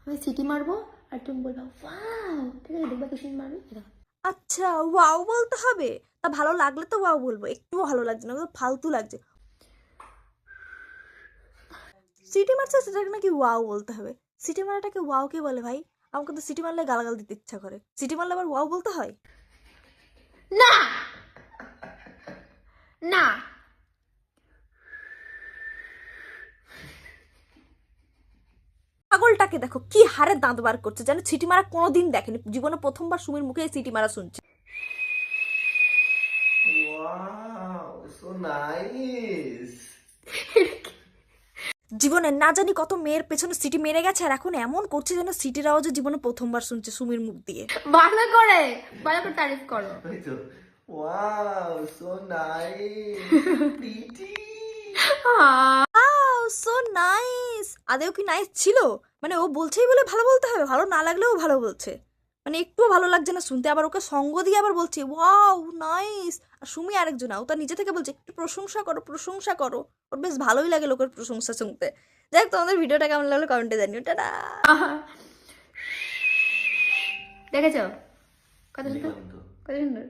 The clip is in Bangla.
আমি সিটি মারবো আর তুমি বলবা ওয়াও, ঠিক আছে? দেখবা কি সুন্দর মারবি। আচ্ছা ওয়াও বলতে হবে? তা ভালো লাগলে তো ওয়াও বলবো, একটুও ভালো লাগছে না, তো ফালতু লাগছে। সিটি মারছে সেটাকে নাকি ওয়াও বলতে হবে? সিটি মারাটাকে ওয়াও কে বলে ভাই? আমাকে তো সিটি মারলে গালাগাল দিতে ইচ্ছা করে, সিটি মারলে আবার ওয়াও বলতে হয়? না না, পাগলটাকে দেখো কি হারে দাঁত বার করছে, যেন সিটি মারা কোনোদিন দেখেনি, জীবনে প্রথমবার সুমির মুখে সিটি মারা শুনছে। Wow, so nice. জীবনে না জানি কত মেয়ের পেছনে সিটি মেরে গেছে, আর এখন এমন করছে যেন সিটির আওয়াজও জীবনে প্রথমবার শুনছে সুমির মুখ দিয়ে। ভালো করে তারিফ করো। Wow, so nice. Pretty. So nice. আদেও কি নাইস ছিল? মানে ও বলছেই বলে ভালো বলতে হবে? ভালো না লাগলেও ভালো বলছে, মানে একটুও ভালো লাগছে না শুনতে, আবার ওকে সঙ্গ দিয়ে আবার বলছে ওয়াও নাইস। আর সুমি আরেকজন, ও তার নিজে থেকে বলছে একটু প্রশংসা করো প্রশংসা করো। ওর বেশ ভালোই লাগে লোকের প্রশংসা শুনতে। যাই হোক, তোমাদের ভিডিওটা কেমন লাগলো কমেন্টে জানিও। টাটা। দেখেছো কত সুন্দর, কত সুন্দর।